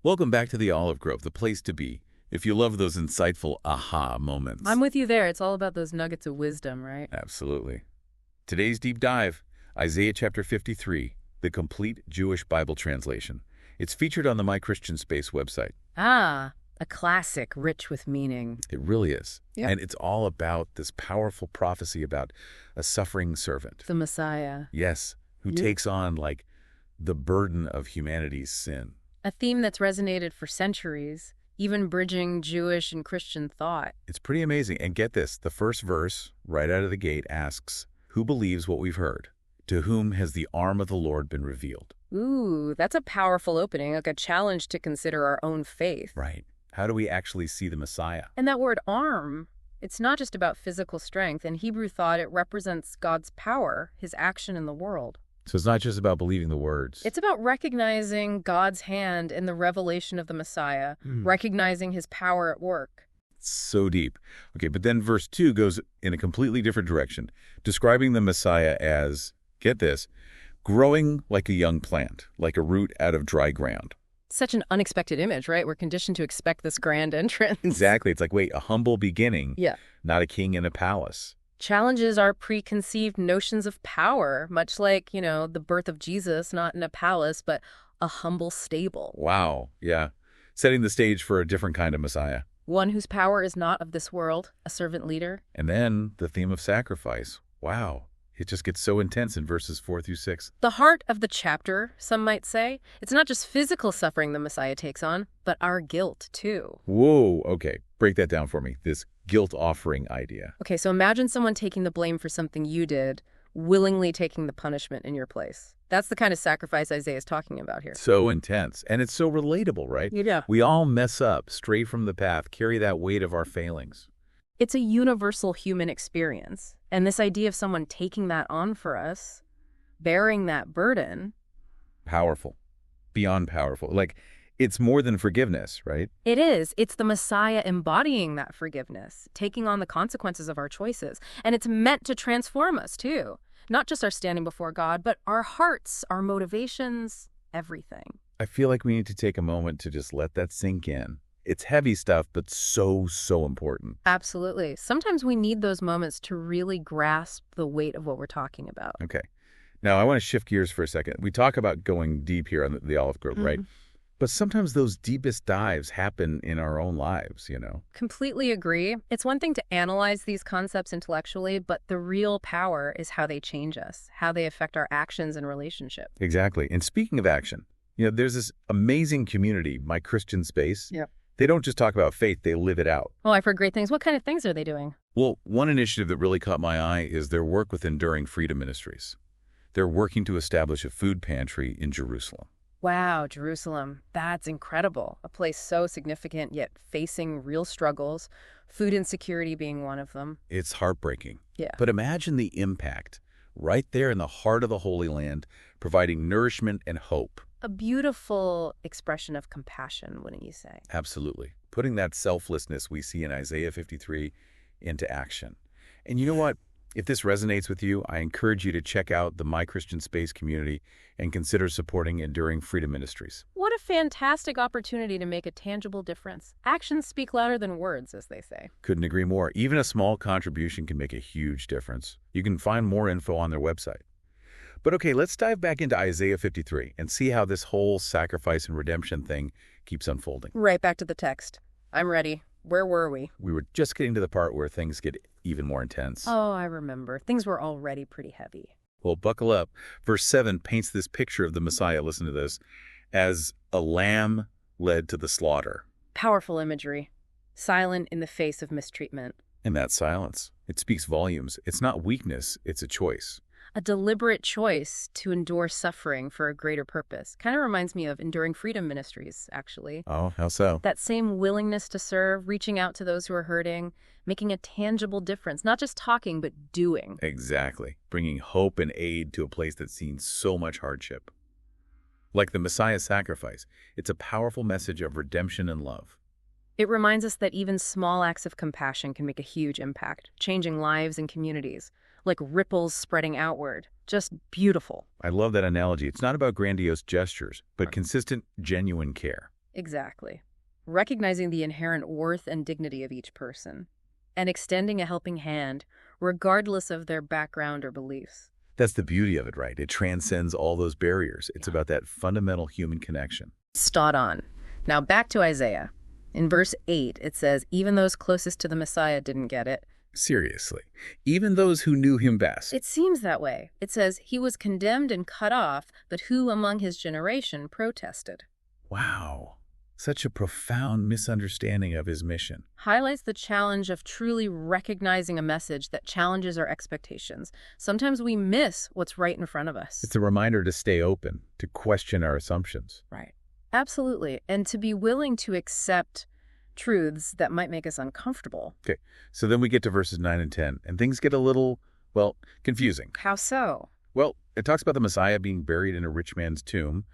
Welcome back to the Olive Grove, the place to be, if you love those insightful aha moments. I'm with you there. It's all about those nuggets of wisdom, right? Absolutely. Today's deep dive, Isaiah chapter 53, the complete Jewish Bible translation. It's featured on the My Christian Space website. Ah, a classic rich with meaning. It really is. Yeah. And it's all about this powerful prophecy about a suffering servant. The Messiah. Yes, who takes on, the burden of humanity's sin. A theme that's resonated for centuries, even bridging Jewish and Christian thought. It's pretty amazing. And get this, the first verse, right out of the gate, asks, "Who believes what we've heard? To whom has the arm of the Lord been revealed?" Ooh, that's a powerful opening, like a challenge to consider our own faith. Right. How do we actually see the Messiah? And that word arm, it's not just about physical strength. In Hebrew thought, it represents God's power, his action in the world. So it's not just about believing the words. It's about recognizing God's hand in the revelation of the Messiah, recognizing his power at work. So deep. Okay, but then verse 2 goes in a completely different direction, describing the Messiah as, get this, growing like a young plant, like a root out of dry ground. Such an unexpected image, right? We're conditioned to expect this grand entrance. Exactly. It's like, wait, a humble beginning, Yeah. not a king in a palace. Challenges our preconceived notions of power, much like, the birth of Jesus, not in a palace, but a humble stable. Wow, yeah. Setting the stage for a different kind of Messiah. One whose power is not of this world, a servant leader. And then the theme of sacrifice. Wow. It just gets so intense in verses 4 through 6. The heart of the chapter, some might say. It's not just physical suffering the Messiah takes on, but our guilt, too. Whoa, okay. Break that down for me, this guilt offering idea. Okay, so imagine someone taking the blame for something you did, willingly taking the punishment in your place. That's the kind of sacrifice Isaiah is talking about here. So intense. And it's so relatable, right? Yeah. We all mess up, stray from the path, carry that weight of our failings. It's a universal human experience. And this idea of someone taking that on for us, bearing that burden. Powerful. Beyond powerful. It's more than forgiveness, right? It is. It's the Messiah embodying that forgiveness, taking on the consequences of our choices. And it's meant to transform us, too. Not just our standing before God, but our hearts, our motivations, everything. I feel like we need to take a moment to just let that sink in. It's heavy stuff, but so important. Absolutely. Sometimes we need those moments to really grasp the weight of what we're talking about. Okay. Now, I want to shift gears for a second. We talk about going deep here on the Olive Grove, right? But sometimes those deepest dives happen in our own lives, Completely agree. It's one thing to analyze these concepts intellectually, but the real power is how they change us, how they affect our actions and relationships. Exactly. And speaking of action, there's this amazing community, My Christian Space. Yeah. They don't just talk about faith, they live it out. Oh, I've heard great things. What kind of things are they doing? Well, one initiative that really caught my eye is their work with Enduring Freedom Ministries. They're working to establish a food pantry in Jerusalem. Wow, Jerusalem. That's incredible. A place so significant, yet facing real struggles, food insecurity being one of them. It's heartbreaking. Yeah. But imagine the impact right there in the heart of the Holy Land, providing nourishment and hope. A beautiful expression of compassion, wouldn't you say? Absolutely. Putting that selflessness we see in Isaiah 53 into action. And you know what? If this resonates with you, I encourage you to check out the My Christian Space community and consider supporting Enduring Freedom Ministries. What a fantastic opportunity to make a tangible difference. Actions speak louder than words, as they say. Couldn't agree more. Even a small contribution can make a huge difference. You can find more info on their website. But okay, let's dive back into Isaiah 53 and see how this whole sacrifice and redemption thing keeps unfolding. Right back to the text. I'm ready. Where were we? We were just getting to the part where things get even more intense. Oh, I remember. Things were already pretty heavy. Well, buckle up. Verse 7 paints this picture of the Messiah, listen to this, as a lamb led to the slaughter. Powerful imagery. Silent in the face of mistreatment. And that silence, it speaks volumes. It's not weakness, it's a choice. A deliberate choice to endure suffering for a greater purpose. Kind of reminds me of Enduring Freedom Ministries, actually. Oh, how so? That same willingness to serve, reaching out to those who are hurting, making a tangible difference, not just talking, but doing. Exactly. Bringing hope and aid to a place that's seen so much hardship. Like the Messiah's sacrifice, it's a powerful message of redemption and love. It reminds us that even small acts of compassion can make a huge impact, changing lives and communities, like ripples spreading outward. Just beautiful. I love that analogy. It's not about grandiose gestures, but consistent, genuine care. Exactly. Recognizing the inherent worth and dignity of each person, and extending a helping hand, regardless of their background or beliefs. That's the beauty of it, right? It transcends all those barriers. It's about that fundamental human connection. Spot on. Now back to Isaiah. In verse 8, it says, even those closest to the Messiah didn't get it. Seriously. Even those who knew him best. It seems that way. It says, he was condemned and cut off, but who among his generation protested? Wow. Such a profound misunderstanding of his mission. Highlights the challenge of truly recognizing a message that challenges our expectations. Sometimes we miss what's right in front of us. It's a reminder to stay open, to question our assumptions. Right. Absolutely. And to be willing to accept truths that might make us uncomfortable. Okay, so then we get to verses 9 and 10, and things get a little, well, confusing. How so? Well, it talks about the Messiah being buried in a rich man's tomb.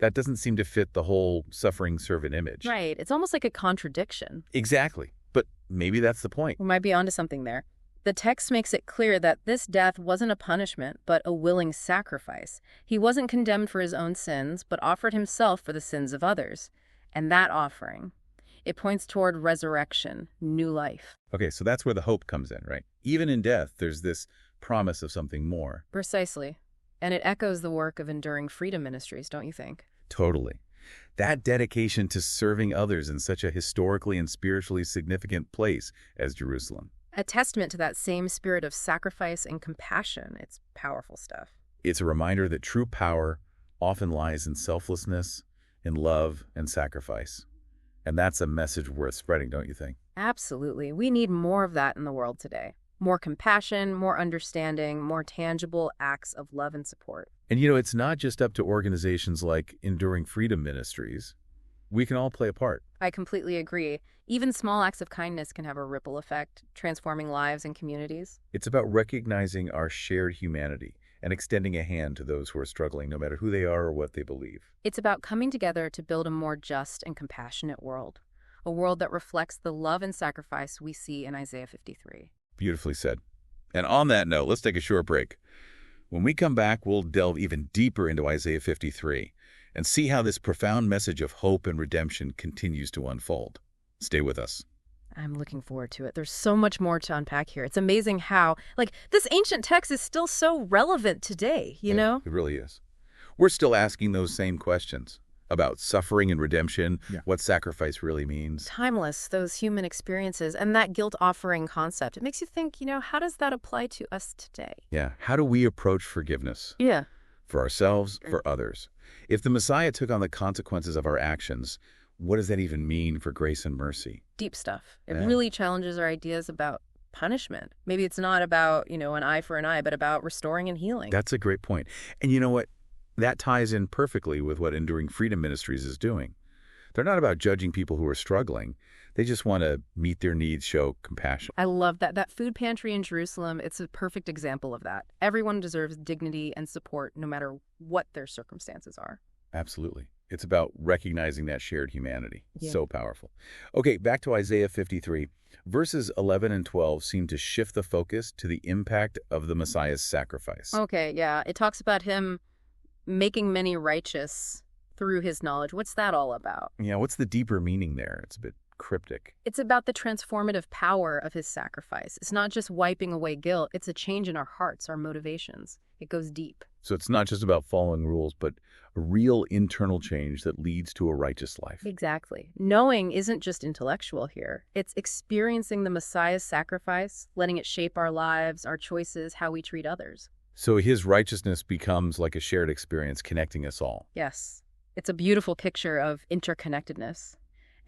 That doesn't seem to fit the whole suffering servant image. Right. It's almost like a contradiction. Exactly. But maybe that's the point. We might be onto something there. The text makes it clear that this death wasn't a punishment, but a willing sacrifice. He wasn't condemned for his own sins, but offered himself for the sins of others. And that offering, it points toward resurrection, new life. Okay, so that's where the hope comes in, right? Even in death, there's this promise of something more. Precisely. And it echoes the work of Enduring Freedom Ministries, don't you think? Totally. That dedication to serving others in such a historically and spiritually significant place as Jerusalem. A testament to that same spirit of sacrifice and compassion. It's powerful stuff. It's a reminder that true power often lies in selflessness, in love, and sacrifice. And that's a message worth spreading, don't you think? Absolutely. We need more of that in the world today. More compassion, more understanding, more tangible acts of love and support. And you know, it's not just up to organizations like Enduring Freedom Ministries. We can all play a part. I completely agree. Even small acts of kindness can have a ripple effect, transforming lives and communities. It's about recognizing our shared humanity and extending a hand to those who are struggling, no matter who they are or what they believe. It's about coming together to build a more just and compassionate world, a world that reflects the love and sacrifice we see in Isaiah 53. Beautifully said. And on that note, let's take a short break. When we come back, we'll delve even deeper into Isaiah 53 and see how this profound message of hope and redemption continues to unfold. Stay with us. I'm looking forward to it. There's so much more to unpack here. It's amazing how, this ancient text is still so relevant today, you know? It really is. We're still asking those same questions about suffering and redemption, what sacrifice really means. Timeless, those human experiences, and that guilt offering concept. It makes you think, how does that apply to us today? Yeah. How do we approach forgiveness? Yeah. For ourselves, for others. If the Messiah took on the consequences of our actions, what does that even mean for grace and mercy? Deep stuff. It really challenges our ideas about punishment. Maybe it's not about, an eye for an eye, but about restoring and healing. That's a great point. And you know what? That ties in perfectly with what Enduring Freedom Ministries is doing. They're not about judging people who are struggling. They just want to meet their needs, show compassion. I love that. That food pantry in Jerusalem, it's a perfect example of that. Everyone deserves dignity and support no matter what their circumstances are. Absolutely. It's about recognizing that shared humanity. Yeah. So powerful. Okay, back to Isaiah 53. Verses 11 and 12 seem to shift the focus to the impact of the Messiah's sacrifice. Okay, yeah. It talks about him making many righteous through his knowledge. What's that all about? Yeah, what's the deeper meaning there? It's a bit cryptic. It's about the transformative power of his sacrifice. It's not just wiping away guilt. It's a change in our hearts, our motivations. It goes deep. So it's not just about following rules, but a real internal change that leads to a righteous life. Exactly. Knowing isn't just intellectual here. It's experiencing the Messiah's sacrifice, letting it shape our lives, our choices, how we treat others. So his righteousness becomes like a shared experience connecting us all. Yes. It's a beautiful picture of interconnectedness.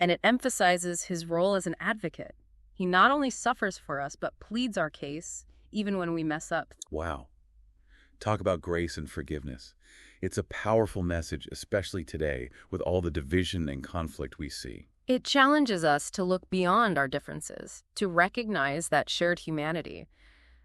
And it emphasizes his role as an advocate. He not only suffers for us, but pleads our case, even when we mess up. Wow. Talk about grace and forgiveness. It's a powerful message, especially today, with all the division and conflict we see. It challenges us to look beyond our differences, to recognize that shared humanity.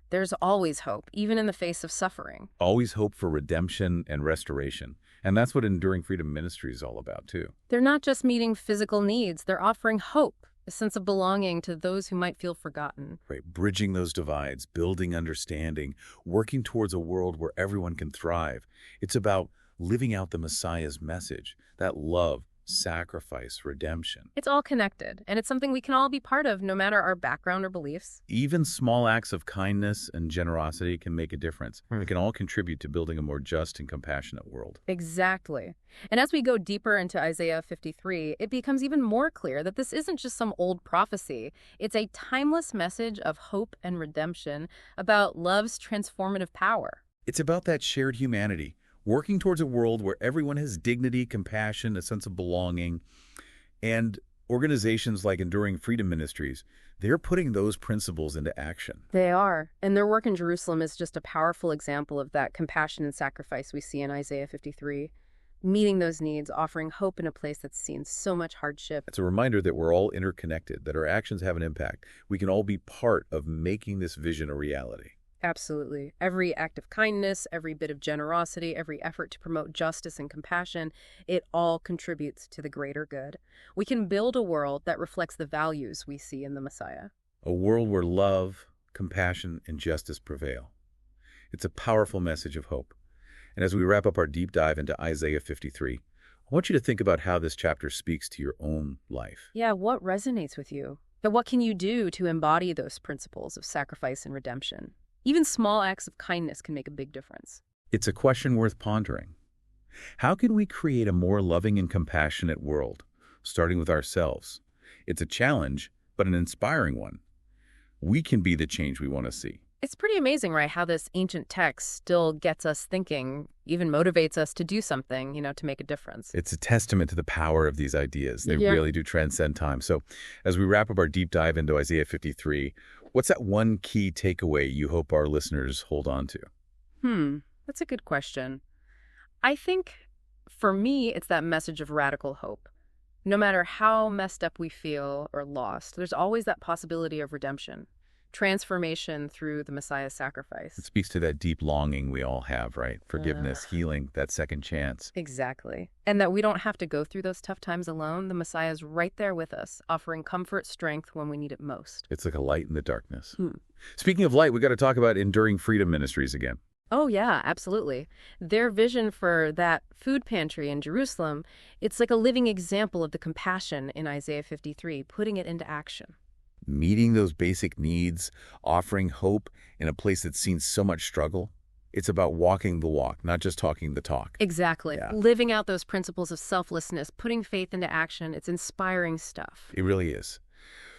There's always hope, even in the face of suffering. Always hope for redemption and restoration. And that's what Enduring Freedom Ministry is all about, too. They're not just meeting physical needs, they're offering hope, a sense of belonging to those who might feel forgotten. Right, bridging those divides, building understanding, working towards a world where everyone can thrive. It's about living out the Messiah's message, that love, sacrifice, redemption. It's all connected, and it's something we can all be part of no matter our background or beliefs. Even small acts of kindness and generosity can make a difference. They can all contribute to building a more just and compassionate world. Exactly. And as we go deeper into Isaiah 53, it becomes even more clear that this isn't just some old prophecy. It's a timeless message of hope and redemption about love's transformative power. It's about that shared humanity, working towards a world where everyone has dignity, compassion, a sense of belonging. And organizations like Enduring Freedom Ministries, they're putting those principles into action. They are. And their work in Jerusalem is just a powerful example of that compassion and sacrifice we see in Isaiah 53. Meeting those needs, offering hope in a place that's seen so much hardship. It's a reminder that we're all interconnected, that our actions have an impact. We can all be part of making this vision a reality. Absolutely. Every act of kindness, every bit of generosity, every effort to promote justice and compassion, it all contributes to the greater good. We can build a world that reflects the values we see in the Messiah. A world where love, compassion, and justice prevail. It's a powerful message of hope. And as we wrap up our deep dive into Isaiah 53, I want you to think about how this chapter speaks to your own life. Yeah, what resonates with you? But what can you do to embody those principles of sacrifice and redemption? Even small acts of kindness can make a big difference. It's a question worth pondering. How can we create a more loving and compassionate world, starting with ourselves? It's a challenge, but an inspiring one. We can be the change we want to see. It's pretty amazing, right, how this ancient text still gets us thinking, even motivates us to do something, to make a difference. It's a testament to the power of these ideas. They Yeah. really do transcend time. So as we wrap up our deep dive into Isaiah 53, what's that one key takeaway you hope our listeners hold on to? That's a good question. I think, for me, it's that message of radical hope. No matter how messed up we feel or lost, there's always that possibility of redemption, transformation through the Messiah's sacrifice. It speaks to that deep longing we all have, right? Forgiveness, healing, that second chance. Exactly. And that we don't have to go through those tough times alone. The Messiah's right there with us, offering comfort, strength when we need it most. It's like a light in the darkness. Speaking of light, we got to talk about Enduring Freedom Ministries again. Oh, yeah, absolutely. Their vision for that food pantry in Jerusalem, it's like a living example of the compassion in Isaiah 53, putting it into action. Meeting those basic needs, offering hope in a place that's seen so much struggle. It's about walking the walk, not just talking the talk. Exactly. Yeah. Living out those principles of selflessness, putting faith into action. It's inspiring stuff. It really is.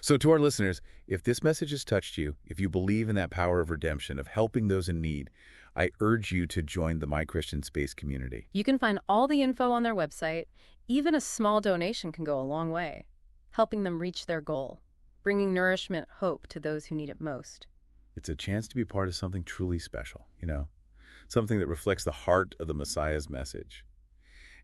So to our listeners, if this message has touched you, if you believe in that power of redemption, of helping those in need, I urge you to join the My Christian Space community. You can find all the info on their website. Even a small donation can go a long way, helping them reach their goal, bringing nourishment, hope to those who need it most. It's a chance to be part of something truly special, something that reflects the heart of the Messiah's message.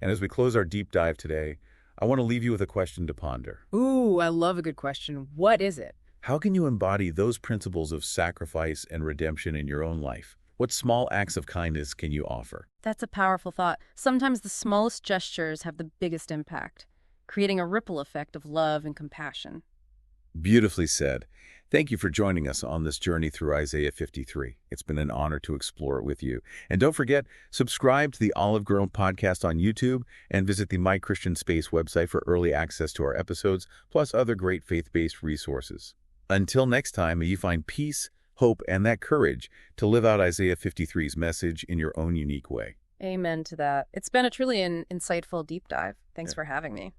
And as we close our deep dive today, I want to leave you with a question to ponder. Ooh, I love a good question. What is it? How can you embody those principles of sacrifice and redemption in your own life? What small acts of kindness can you offer? That's a powerful thought. Sometimes the smallest gestures have the biggest impact, creating a ripple effect of love and compassion. Beautifully said. Thank you for joining us on this journey through Isaiah 53. It's been an honor to explore it with you. And don't forget, subscribe to the Olive Girl podcast on YouTube and visit the My Christian Space website for early access to our episodes, plus other great faith-based resources. Until next time, may you find peace, hope, and that courage to live out Isaiah 53's message in your own unique way. Amen to that. It's been a truly insightful deep dive. Thanks for having me.